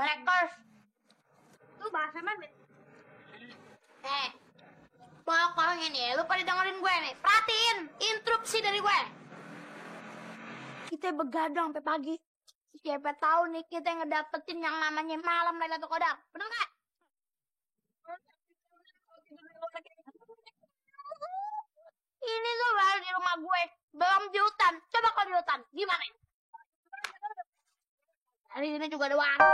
Collectors. Lu bahasa mana? Pokoknya nih, lu pada dengerin gue nih. Perhatiin, instruksi dari gue. Kita begadang sampai pagi. Siapa tahu nih kita ngedapetin yang namanya malam Lailatul Qadar. Bener nggak? Ini tuh baru di rumah gue. Belum di hutan. Coba kalau di hutan, gimana? Hari ini juga ada warung.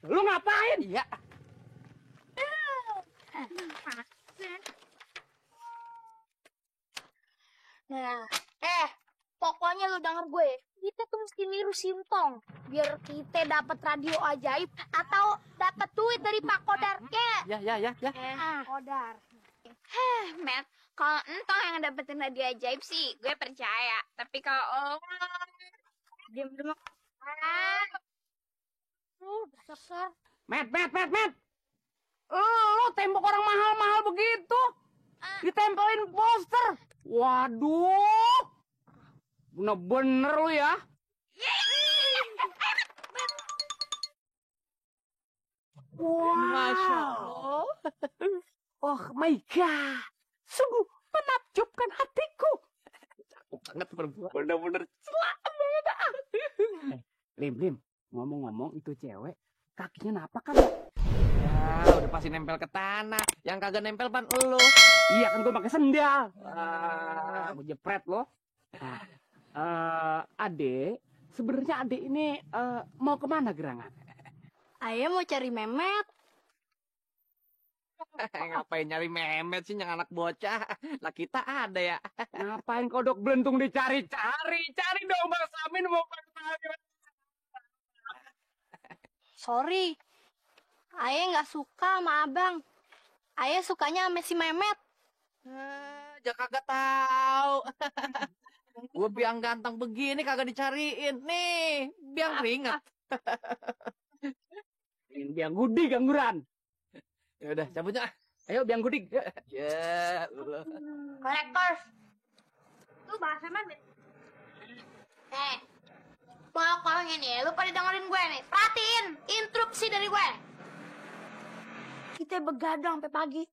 Lu ngapain? Iya. Nah, pokoknya lu denger gue. Kita tuh mesti niru Sintong biar kita dapat radio ajaib atau dapat duit dari Pak Kodar. Ya. Kodar. Matt, kalau entong yang dapetin radio ajaib sih, gue percaya. Tapi kalau Diam. Besar. Met. Lu tembok orang mahal-mahal begitu. Ditempelin poster. Waduh. Bener-bener lu ya. Masya Allah. Oh my God. Sungguh menakjubkan hatiku. Cakep banget perempuan. Bener-bener selamat. Lim. Ngomong-ngomong itu cewek. Kakinya napak kan? Ya, udah pasti nempel ke tanah. Yang kagak nempel pan elu. Iya kan gue pakai sendal. Gue jepret loh. Ade, sebenarnya Ade ini mau kemana gerangan? Ayah mau cari Memet. Ngapain nyari memet sih yang anak bocah? Lah kita ada ya. Ngapain kodok belentung dicari-cari? Cari dong Bang Samin mau kemana? Sorry. Ayah nggak suka sama abang. Ayah sukanya sama si Memet. Jangan kagak tahu. Gue biang ganteng begini kagak dicariin. Nih, biang keringat. Biang gudi gangguran. Ya udah, cabutnya. Ayo biang gudi. Ya, Allah. Collectors. Lu bahasa mana? Pokoknya nih, lu pada dengerin gue nih. Perhatiin, instruksi dari gue. Kita begadang sampai pagi.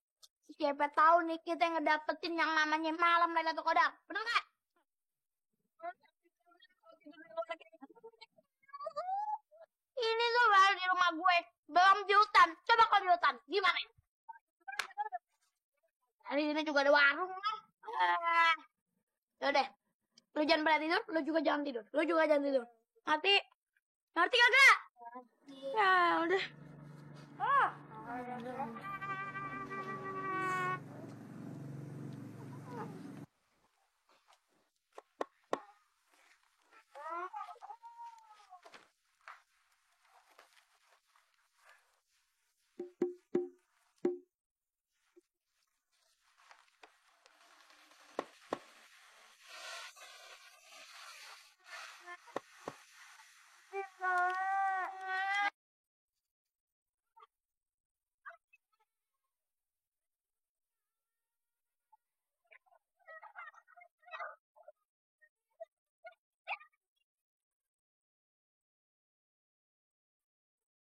Siapa tahu nih kita ngedapetin yang namanya malam Lailatul Qadar. Bener nggak? Ini tuh baru di rumah gue. Belum di hutan. Coba kalau di hutan, gimana? Hari ini juga ada warung. Yaudah. Lu jangan pada tidur, lu juga jangan tidur. Ngerti kagak? Ya udah.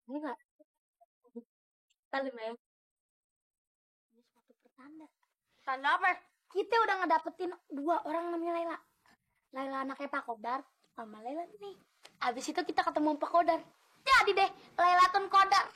Ini enggak. Tali ya. Ini suatu pertanda. Tanda apa? Kita udah ngedapetin 2 orang namanya Laila. Laila anaknya Pak Kodar sama Laila nih. Abis itu kita ketemu Pak Kodar. Jadi deh, Lailatun Qadar.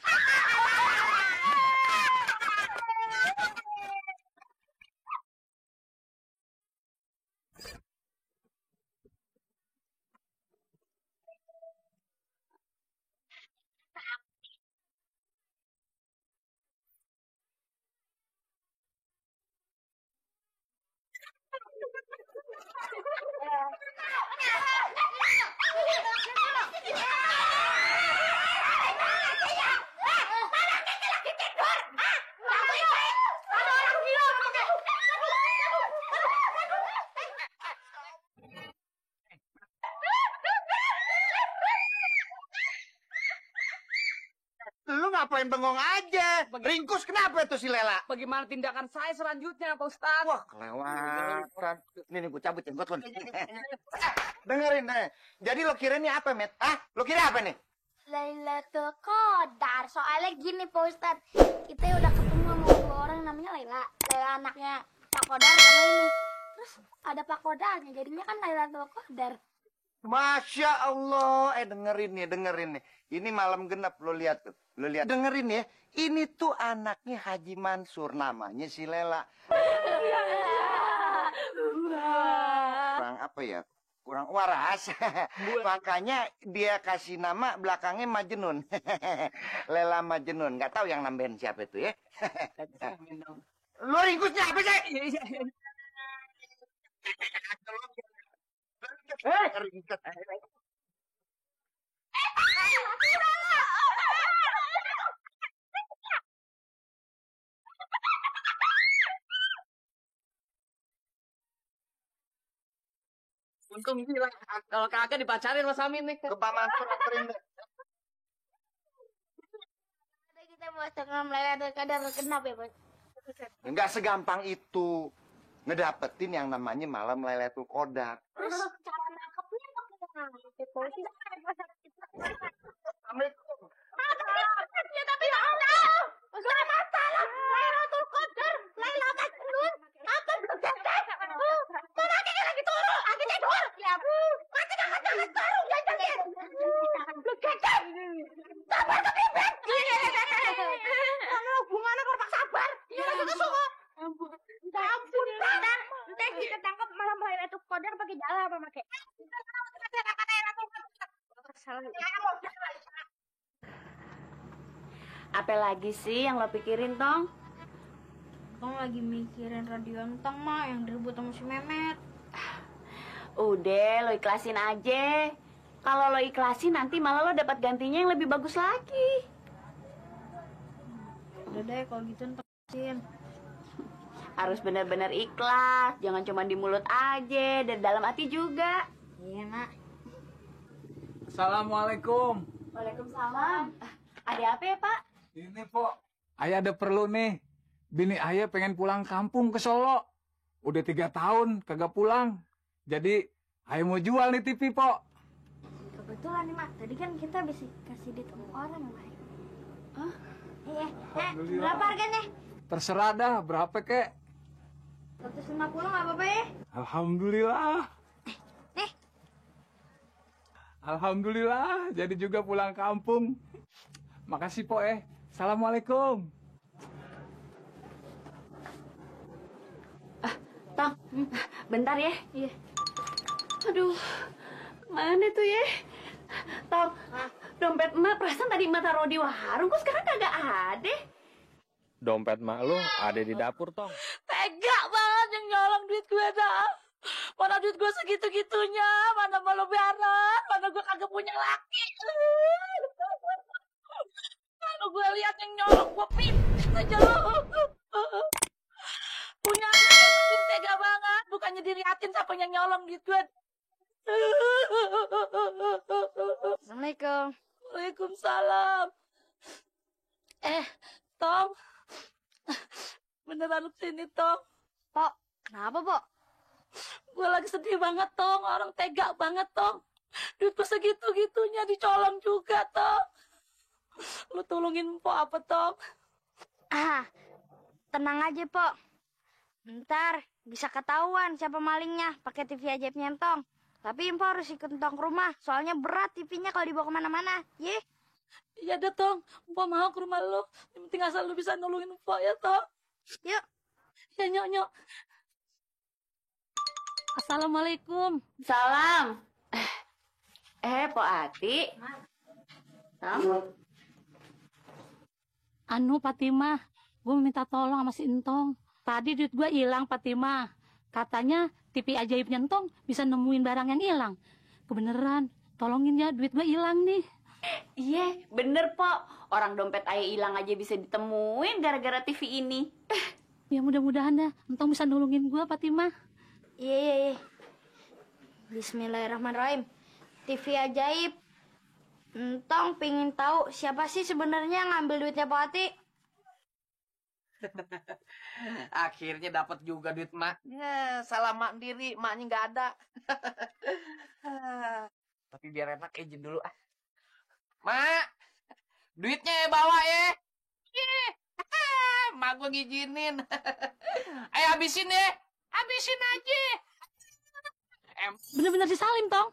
ngapain bengong aja? Ringkus kenapa itu si Lela? Bagaimana tindakan saya selanjutnya, Pak Ustaz? Wah, kelewatan. Nih, gue cabut jenggot lu. Dengerin deh. Jadi lo kira ini apa, Met? Ah, lo kira apa nih? Lailatul Qadar. Soalnya gini, Pak Ustadz. Kita udah ketemu sama dua orang namanya Laila. Laila anaknya Pak Kodar sama ini. Terus ada Pak Kodarnya. Jadinya kan Lailatul Qadar. Masya Allah. Dengerin nih. Ini malam genap, lo lihat tuh. Lo lihat. Dengerin ya. Ini tuh anaknya Haji Mansur. Namanya si Lela. Kurang apa ya? Kurang waras. Makanya dia kasih nama belakangnya Majnun. Lela Majnun. Nggak tahu yang nambahin siapa itu ya. Lo ringkusnya apa sih? Ringkus. Untung gila. Kalau kagak dipacarin Mas Amin nih. Ke Pak Mansur anterin deh. Ada kita mau setengah Lailatul Qadar. Kenapa ya, Pak? Nggak segampang itu. Ngedapetin yang namanya malam Lailatul Qadar. Terus cara nangkepnya Assalamualaikum. ya tapi nggak tahu. Nggak masalah. Lailatul Qadar, Laila Majnun, apa bergeser? Mana akhirnya lagi turun, lagi tidur. Ya bu, masih nggak jangan turun, jangan. Bergeser. Sabar tuh bibit. Kalau hubungannya korban sabar. Ya suka suka. Ampun, bentar. Ntar kita tangkap malam Lailatul Qadar pakai jala apa pakai? Apa lagi sih yang lo pikirin, Tong? Tong lagi mikirin radio Tong mah yang direbut sama si Memet. Udah, lo ikhlasin aja. Kalau lo ikhlasin nanti malah lo dapat gantinya yang lebih bagus lagi. Udah deh kalau gitu ntarin. Harus benar-benar ikhlas, jangan cuma di mulut aja, dan dalam hati juga. Iya nak. Assalamualaikum. Waalaikumsalam. Ada apa ya, Pak? Ini, Pok. Ayah ada perlu nih. Bini ayah pengen pulang kampung ke Solo. Udah 3 tahun kagak pulang. Jadi, ayah mau jual nih TV, Pok. Kebetulan nih mak, tadi kan kita bisa kasih duit sama orang mak. Hah? Iya. Alhamdulillah. Berapa harganya? Terserah dah, berapa kek? 150 nggak apa-apa ya? Alhamdulillah. Nih. Alhamdulillah, jadi juga pulang kampung. Makasih, Pok. Assalamualaikum. Tong, bentar ya. Iya. Aduh, mana tuh ya? Tong, dompet emak perasaan tadi emak taruh di warung, kok sekarang kagak ada? Dompet mak lu ada di dapur, Tong. Tega banget yang nyolong duit gue dah. Mana duit gue segitu-gitunya, mana mau lebaran, mana gue kagak punya laki. Kalau gue lihat yang nyolong, gue pindah aja lo. Punya anak yang penting tega banget, bukannya diriatin siapa yang nyolong duit gue. Assalamualaikum. Waalaikumsalam. Tong. Beneran sini, Tong. Pok, kenapa Pok? Gue lagi sedih banget, Tong. Orang tega banget, Tong. Duit gue segitu-gitunya dicolong juga, Tong. Lu tolongin Pok apa, Tong? Tenang aja Pok. Bentar, bisa ketahuan siapa malingnya pakai TV ajaibnya Tong. Tapi Info harus ikut Tong ke rumah, soalnya berat TV-nya kalau dibawa kemana-mana. Ye? Iya deh, Tong. Mpok mau ke rumah lu. Yang penting asal lu bisa nolongin Mpok ya, Tong. Yuk. Ya, nyok. Assalamualaikum. Salam. Pok Ati. Anu, Fatimah, gue minta tolong sama si Entong. Tadi duit gue hilang, Fatimah. Katanya TV ajaibnya Entong bisa nemuin barang yang hilang. Kebeneran, tolongin ya, duit gue hilang nih. Iya, bener, Pok. Orang dompet ayah hilang aja bisa ditemuin gara-gara TV ini. Ya mudah-mudahan dah, Entong bisa nolongin gue, Fatimah. Iya. Bismillahirrahmanirrahim. TV ajaib. Entong pingin tahu siapa sih sebenarnya yang ngambil duitnya Pak Ati? Akhirnya dapat juga duit mak. Ya, salah mak sendiri, maknya nggak ada. Tapi biar enak izin dulu ah. Mak, duitnya bawa ya. Ih, mak gue ngizinin. Ayo habisin deh, habisin aja. Bener-bener si Salim, Tong.